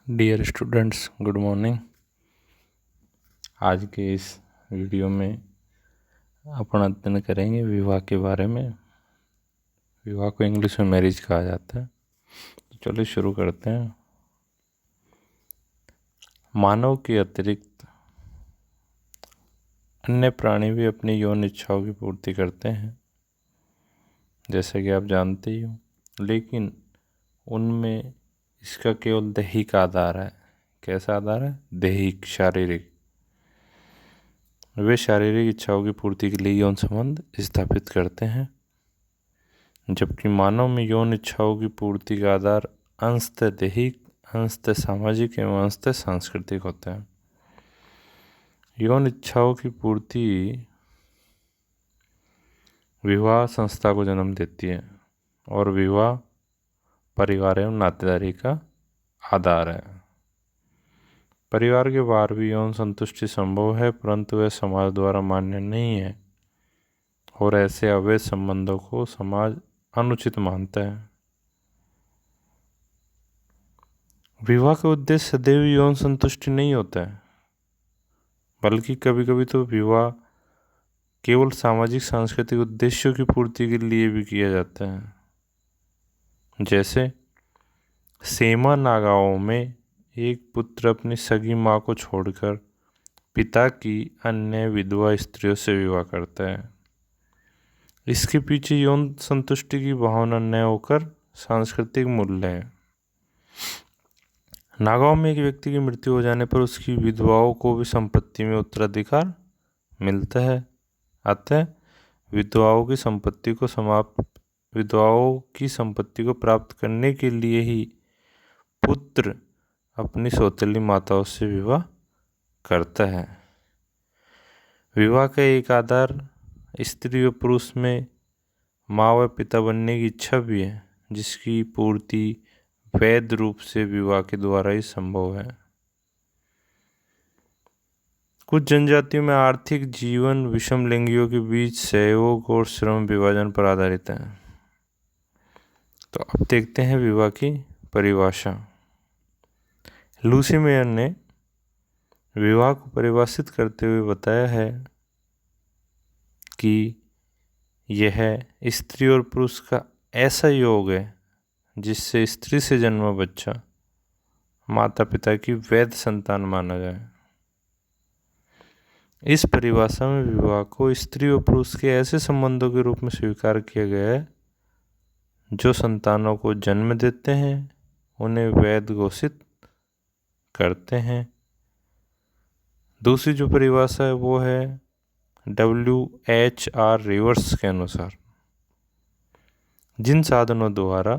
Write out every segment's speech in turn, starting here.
Dear students, good morning. आज के इस वीडियो में अपन अध्ययन करेंगे विवाह के बारे में। विवाह को इंग्लिश में मैरिज कहा जाता है। तो चलिए शुरू करते हैं। मानव के अतिरिक्त अन्य प्राणी भी अपनी यौन इच्छाओं की पूर्ति करते हैं, जैसा कि आप जानते ही हो, लेकिन उनमें इसका केवल दैहिक आधार है। कैसा आधार है? दैहिक, शारीरिक। वे शारीरिक इच्छाओं की पूर्ति के लिए यौन संबंध स्थापित करते हैं, जबकि मानव में यौन इच्छाओं की पूर्ति का आधार अंशतः दैहिक, अंशतः सामाजिक एवं अंशतः सांस्कृतिक होता है। यौन इच्छाओं की पूर्ति विवाह संस्था को जन्म देती है और विवाह परिवार एवं नातेदारी का आधार है। परिवार के बाहर भी यौन संतुष्टि संभव है, परंतु वह समाज द्वारा मान्य नहीं है और ऐसे अवैध संबंधों को समाज अनुचित मानता है। विवाह का उद्देश्य सदैव यौन संतुष्टि नहीं होता है, बल्कि कभी कभी तो विवाह केवल सामाजिक सांस्कृतिक उद्देश्यों की पूर्ति के लिए भी किया जाता है। जैसे सेमा नागाओं में एक पुत्र अपनी सगी माँ को छोड़कर पिता की अन्य विधवा स्त्रियों से विवाह करता है। इसके पीछे यौन संतुष्टि की भावना न होकर सांस्कृतिक मूल्य है। नागाओं में एक व्यक्ति की मृत्यु हो जाने पर उसकी विधवाओं को भी संपत्ति में उत्तराधिकार मिलता है। अतः विधवाओं की संपत्ति को प्राप्त करने के लिए ही पुत्र अपनी सौतेली माताओं से विवाह करता है। विवाह का एक आधार स्त्री व पुरुष में माँ व पिता बनने की इच्छा भी है, जिसकी पूर्ति वैध रूप से विवाह के द्वारा ही संभव है। कुछ जनजातियों में आर्थिक जीवन विषम लिंगियों के बीच सहयोग और श्रम विभाजन पर आधारित है। तो अब देखते हैं विवाह की परिभाषा। लूसी मेयर ने विवाह को परिभाषित करते हुए बताया है कि यह स्त्री और पुरुष का ऐसा योग है जिससे स्त्री से जन्मा बच्चा माता पिता की वैध संतान माना जाए। इस परिभाषा में विवाह को स्त्री और पुरुष के ऐसे संबंधों के रूप में स्वीकार किया गया है जो संतानों को जन्म देते हैं, उन्हें वैध घोषित करते हैं। दूसरी जो परिभाषा है वो है WHR रिवर्स के अनुसार, जिन साधनों द्वारा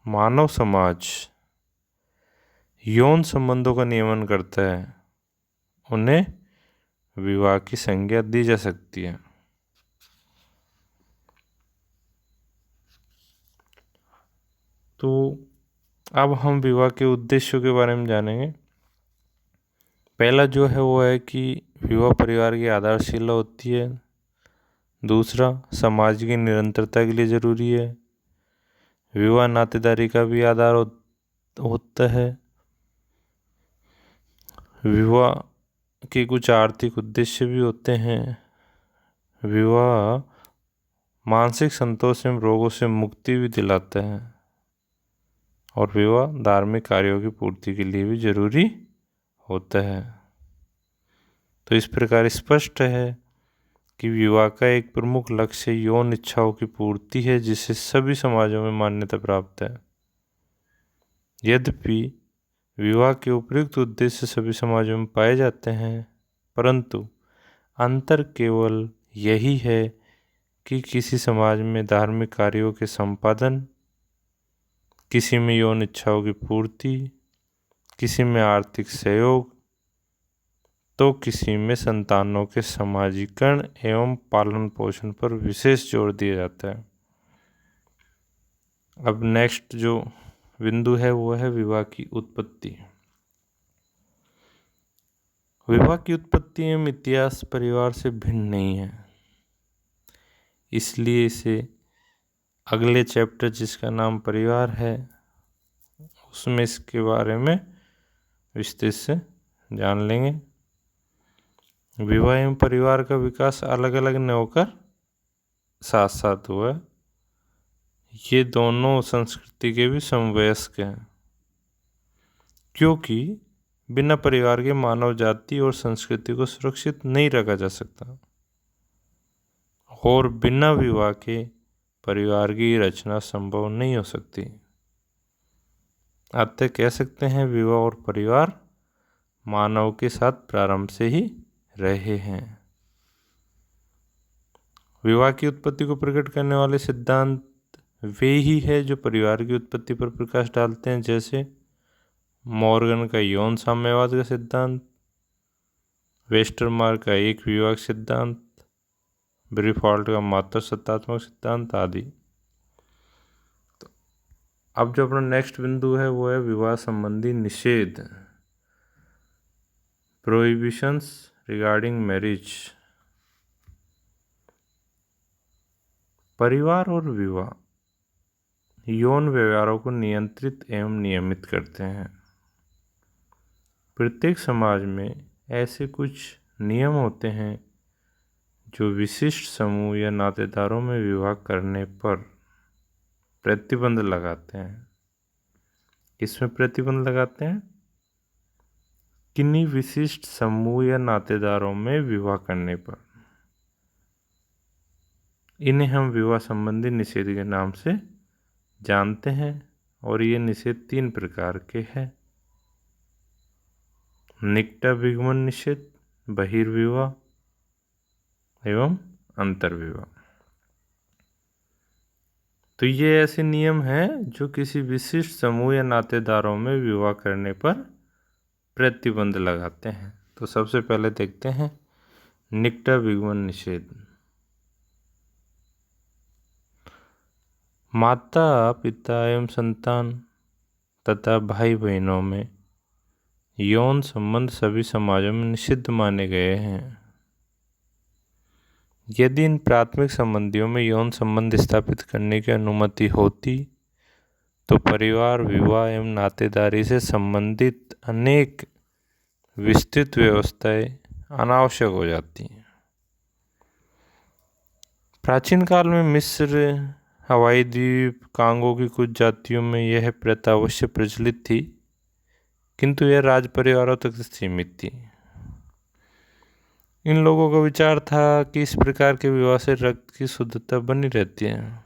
मानव समाज यौन संबंधों का नियमन करता है उन्हें विवाह की संज्ञा दी जा सकती है। तो अब हम विवाह के उद्देश्यों के बारे में जानेंगे। पहला जो है वो है कि विवाह परिवार की आधारशिला होती है। दूसरा, समाज की निरंतरता के लिए ज़रूरी है। विवाह नातेदारी का भी आधार होता है। विवाह के कुछ आर्थिक उद्देश्य भी होते हैं। विवाह मानसिक संतोष एवं रोगों से मुक्ति भी दिलाता है और विवाह धार्मिक कार्यों की पूर्ति के लिए भी जरूरी होता है। तो इस प्रकार स्पष्ट है कि विवाह का एक प्रमुख लक्ष्य यौन इच्छाओं की पूर्ति है, जिसे सभी समाजों में मान्यता प्राप्त है। यद्यपि विवाह के उपयुक्त उद्देश्य सभी समाजों में पाए जाते हैं, परंतु अंतर केवल यही है कि किसी समाज में धार्मिक कार्यों के संपादन, किसी में यौन इच्छाओं की पूर्ति, किसी में आर्थिक सहयोग, तो किसी में संतानों के समाजीकरण एवं पालन पोषण पर विशेष जोर दिया जाता है। अब नेक्स्ट जो बिंदु है वो है विवाह की उत्पत्ति। विवाह की उत्पत्ति एवं इतिहास परिवार से भिन्न नहीं है, इसलिए इसे अगले चैप्टर जिसका नाम परिवार है उसमें इसके बारे में विस्तृत से जान लेंगे। विवाह एवं परिवार का विकास अलग अलग न होकर साथ साथ हुआ। ये दोनों संस्कृति के भी समवयस्क हैं, क्योंकि बिना परिवार के मानव जाति और संस्कृति को सुरक्षित नहीं रखा जा सकता, और बिना विवाह के परिवार की रचना संभव नहीं हो सकती। अतः कह सकते हैं विवाह और परिवार मानव के साथ प्रारंभ से ही रहे हैं। विवाह की उत्पत्ति को प्रकट करने वाले सिद्धांत वे ही है जो परिवार की उत्पत्ति पर प्रकाश डालते हैं, जैसे मॉर्गन का यौन साम्यवाद का सिद्धांत, वेस्टरमार्क का एक विवाह सिद्धांत, ब्रीफॉल्ट का मात्र सत्तात्मक सिद्धांत आदि। तो अब जो अपना नेक्स्ट बिंदु है वो है विवाह संबंधी निषेध, प्रोहिबिशंस रिगार्डिंग मैरिज। परिवार और विवाह यौन व्यवहारों को नियंत्रित एवं नियमित करते हैं। प्रत्येक समाज में ऐसे कुछ नियम होते हैं जो विशिष्ट समूह या नातेदारों में विवाह करने पर प्रतिबंध लगाते हैं। किसमें प्रतिबंध लगाते हैं? किन्हीं विशिष्ट समूह या नातेदारों में विवाह करने पर। इन्हें हम विवाह संबंधी निषेध के नाम से जानते हैं, और ये निषेध 3 प्रकार के हैं। निकट विगमन निषेध, बहिर्विवाह एवं अंतर्विवाह। तो ये ऐसे नियम हैं जो किसी विशिष्ट समूह या नातेदारों में विवाह करने पर प्रतिबंध लगाते हैं। तो सबसे पहले देखते हैं निकट विगमन निषेध। माता पिता एवं संतान तथा भाई बहनों में यौन संबंध सभी समाजों में निषिद्ध माने गए हैं। यदि इन प्राथमिक संबंधियों में यौन संबंध स्थापित करने की अनुमति होती तो परिवार, विवाह एवं नातेदारी से संबंधित अनेक विस्तृत व्यवस्थाएं अनावश्यक हो जाती हैं। प्राचीन काल में मिस्र, हवाई द्वीप, कांगो की कुछ जातियों में यह प्रथा अवश्य प्रचलित थी, किंतु यह राज परिवारों तक सीमित थी। इन लोगों का विचार था कि इस प्रकार के विवाह से रक्त की शुद्धता बनी रहती है।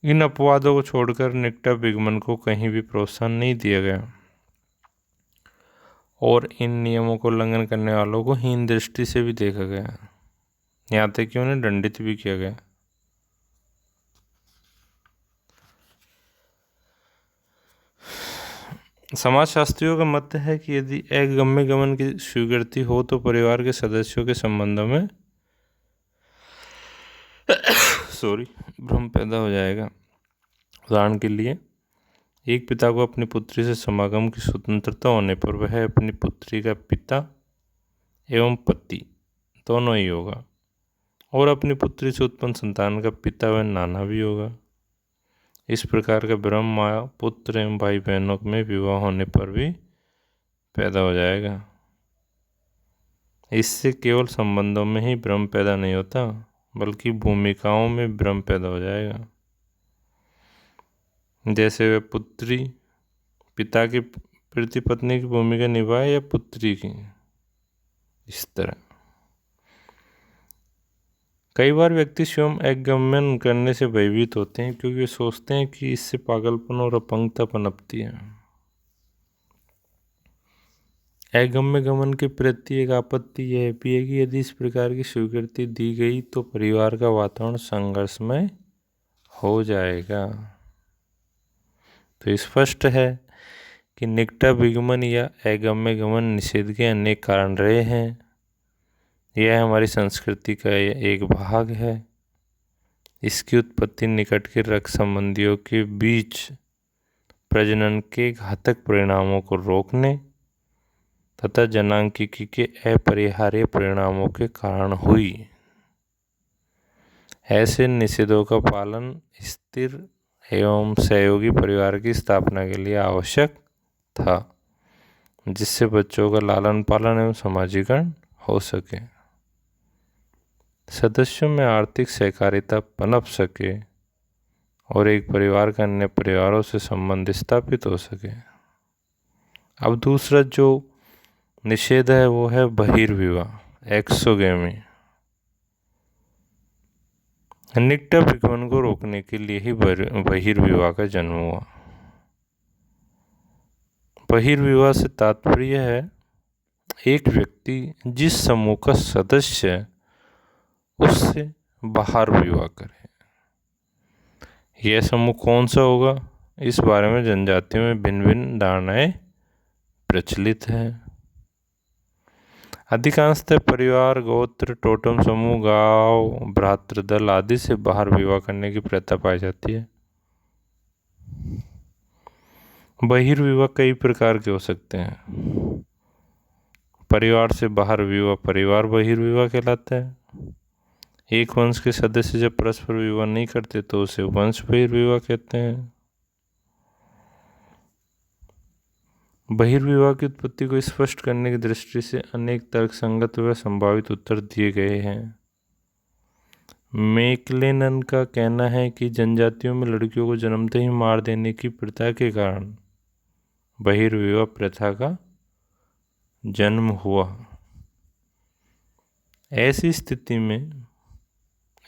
इन अपवादों को छोड़कर निकट विगमन को कहीं भी प्रोत्साहन नहीं दिया गया, और इन नियमों को उल्लंघन करने वालों को हीन दृष्टि से भी देखा गया, यहाँ तक कि उन्हें दंडित भी किया गया। समाजशास्त्रियों का मत है कि यदि अगम्य गमन की स्वीकृति हो तो परिवार के सदस्यों के संबंधों में भ्रम पैदा हो जाएगा। उदाहरण के लिए, एक पिता को अपनी पुत्री से समागम की स्वतंत्रता होने पर वह अपनी पुत्री का पिता एवं पति दोनों ही होगा, और अपनी पुत्री से उत्पन्न संतान का पिता व नाना भी होगा। इस प्रकार का भ्रम माँ, पुत्र एवं भाई बहनों में विवाह होने पर भी पैदा हो जाएगा। इससे केवल संबंधों में ही भ्रम पैदा नहीं होता, बल्कि भूमिकाओं में भ्रम पैदा हो जाएगा। जैसे वह पुत्री पिता के प्रति पत्नी की भूमिका निभाए या पुत्री की, इस तरह। कई बार व्यक्ति स्वयं अगमन करने से भयभीत होते हैं, क्योंकि वे सोचते हैं कि इससे पागलपन और अपंगता पनपती है। अगम्य गमन के प्रति एक आपत्ति यह भी है कि यदि इस प्रकार की स्वीकृति दी गई तो परिवार का वातावरण संघर्षमय हो जाएगा। तो स्पष्ट है कि निकट विगमन या अगम्य गमन निषेध के अनेक कारण रहे हैं। यह हमारी संस्कृति का एक भाग है। इसकी उत्पत्ति निकट के रक्त संबंधियों के बीच प्रजनन के घातक परिणामों को रोकने तथा जनांकिकी के अपरिहार्य परिणामों के कारण हुई। ऐसे निषेधों का पालन स्थिर एवं सहयोगी परिवार की स्थापना के लिए आवश्यक था, जिससे बच्चों का लालन पालन एवं समाजीकरण हो सके, सदस्यों में आर्थिक सहकारिता पनप सके और एक परिवार का अन्य परिवारों से संबंध स्थापित हो सके। अब दूसरा जो निषेध है वो है बहिर्विवाह, एक्सोगेमी। निकट विगमन को रोकने के लिए ही बहिर्विवाह का जन्म हुआ। बहिर्विवाह से तात्पर्य है एक व्यक्ति जिस समूह का सदस्य है उससे बाहर विवाह करे। यह समूह कौन सा होगा, इस बारे में जनजातियों में भिन्न भिन्न धारणाएं प्रचलित है। अधिकांशतः परिवार, गोत्र, टोटम समूह, गांव, भ्रातृदल आदि से बाहर विवाह करने की प्रथा पाई जाती है। बहिर्विवाह कई प्रकार के हो सकते हैं। परिवार से बाहर विवाह परिवार बहिर्विवाह कहलाता है। एक वंश के सदस्य जब परस्पर विवाह नहीं करते तो उसे वंश बहिर्विवाह कहते हैं। बहिर्विवाह की उत्पत्ति को स्पष्ट करने की दृष्टि से अनेक तर्कसंगत व संभावित उत्तर दिए गए हैं। मैक्लेनन का कहना है कि जनजातियों में लड़कियों को जन्मते ही मार देने की प्रथा के कारण बहिर्विवाह प्रथा का जन्म हुआ। ऐसी स्थिति में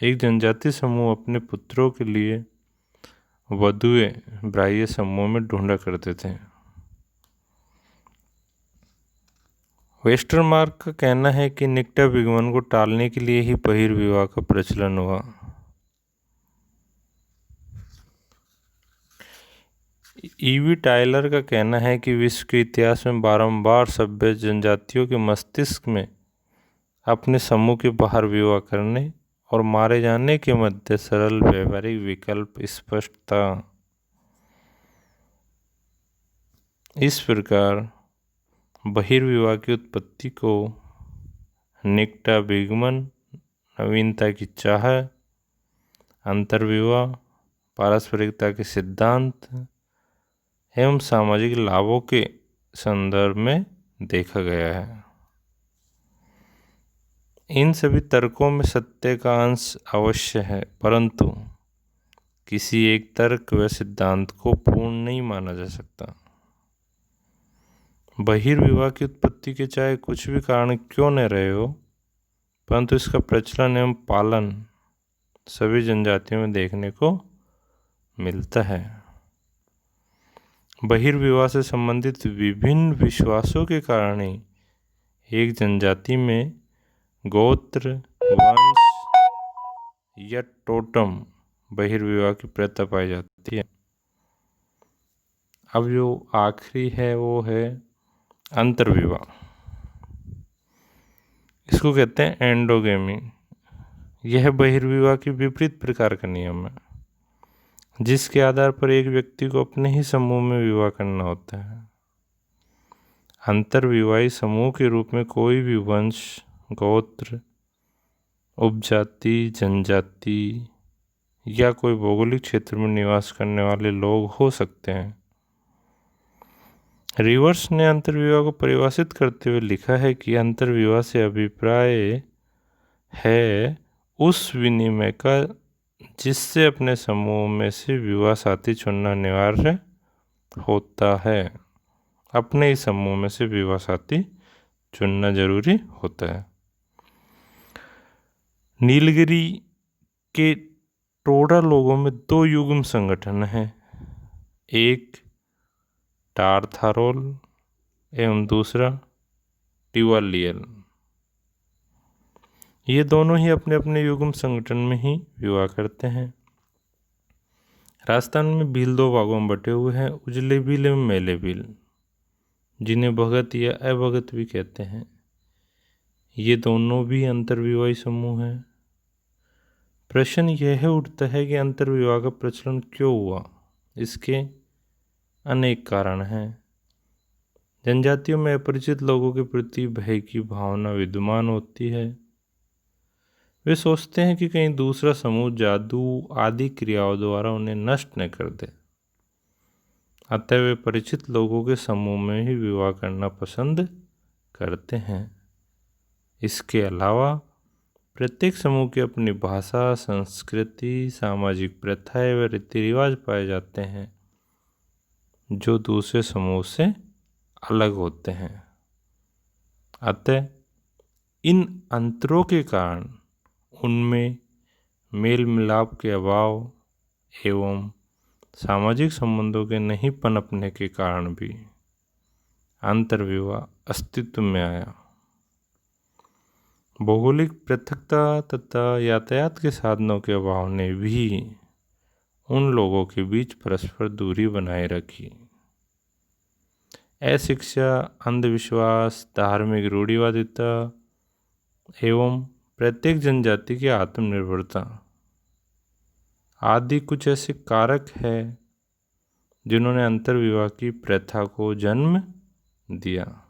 एक जनजाति समूह अपने पुत्रों के लिए वधुएं बाह्य समूह में ढूंढा करते थे। वेस्टरमार्क का कहना है कि निकट विगमन को टालने के लिए ही बहिर्विवाह का प्रचलन हुआ। ईवी टायलर का कहना है कि विश्व के इतिहास में बारंबार सभ्य जनजातियों के मस्तिष्क में अपने समूह के बाहर विवाह करने और मारे जाने के मध्य सरल व्यवहारिक विकल्प स्पष्ट था। इस प्रकार बहिर्विवाह की उत्पत्ति को निकट विगमन, नवीनता की चाह, अंतर्विवाह, पारस्परिकता के सिद्धांत एवं सामाजिक लाभों के संदर्भ में देखा गया है। इन सभी तर्कों में सत्य का अंश अवश्य है, परंतु किसी एक तर्क व सिद्धांत को पूर्ण नहीं माना जा सकता। बहिर्विवाह की उत्पत्ति के चाहे कुछ भी कारण क्यों न रहे हो, परंतु इसका प्रचलन एवं पालन सभी जनजातियों में देखने को मिलता है। बहिर्विवाह से संबंधित विभिन्न विश्वासों के कारण ही एक जनजाति में गोत्र, वंश या टोटम बहिर्विवाह की प्रथा पाई जाती है। अब जो आखिरी है वो है अंतर्विवाह। इसको कहते हैं एंडोगेमी। यह बहिर्विवाह के विपरीत प्रकार का नियम है, जिसके आधार पर एक व्यक्ति को अपने ही समूह में विवाह करना होता है। अंतर्विवाही समूह के रूप में कोई भी वंश, गोत्र, उपजाति, जनजाति या कोई भौगोलिक क्षेत्र में निवास करने वाले लोग हो सकते हैं। रिवर्स ने अंतर्विवाह को परिभाषित करते हुए लिखा है कि अंतर्विवाह से अभिप्राय है उस विनिमय का जिससे अपने समूह में से विवाह साथी चुनना अनिवार्य होता है। अपने ही समूह में से विवाह साथी चुनना जरूरी होता है। नीलगिरी के टोडा लोगों में दो युग्म संगठन हैं, एक टारथारोल एवं दूसरा टिवालियल। ये दोनों ही अपने अपने युग्म संगठन में ही विवाह करते हैं। राजस्थान में भील दो भागों में बटे हुए हैं, उजले भील एवं मेले भील, जिन्हें भगत या अभगत भी कहते हैं। ये दोनों भी अंतर्विवाही समूह हैं। प्रश्न यह उठता है कि अंतर्विवाह का प्रचलन क्यों हुआ। इसके अनेक कारण हैं। जनजातियों में अपरिचित लोगों के प्रति भय की भावना विद्यमान होती है। वे सोचते हैं कि कहीं दूसरा समूह जादू आदि क्रियाओं द्वारा उन्हें नष्ट न कर दे। अतः वे परिचित लोगों के समूह में ही विवाह करना पसंद करते हैं। इसके अलावा प्रत्येक समूह की अपनी भाषा, संस्कृति, सामाजिक प्रथाएं व रीति रिवाज पाए जाते हैं जो दूसरे समूह से अलग होते हैं। अतः इन अंतरों के कारण उनमें मेल मिलाप के अभाव एवं सामाजिक संबंधों के नहीं पनपने के कारण भी अंतर्विवाह अस्तित्व में आया। भौगोलिक पृथकता तथा यातायात के साधनों के अभाव ने भी उन लोगों के बीच परस्पर दूरी बनाए रखी। अशिक्षा, अंधविश्वास, धार्मिक रूढ़िवादिता एवं प्रत्येक जनजाति की आत्मनिर्भरता आदि कुछ ऐसे कारक हैं जिन्होंने अंतर्विवाह की प्रथा को जन्म दिया।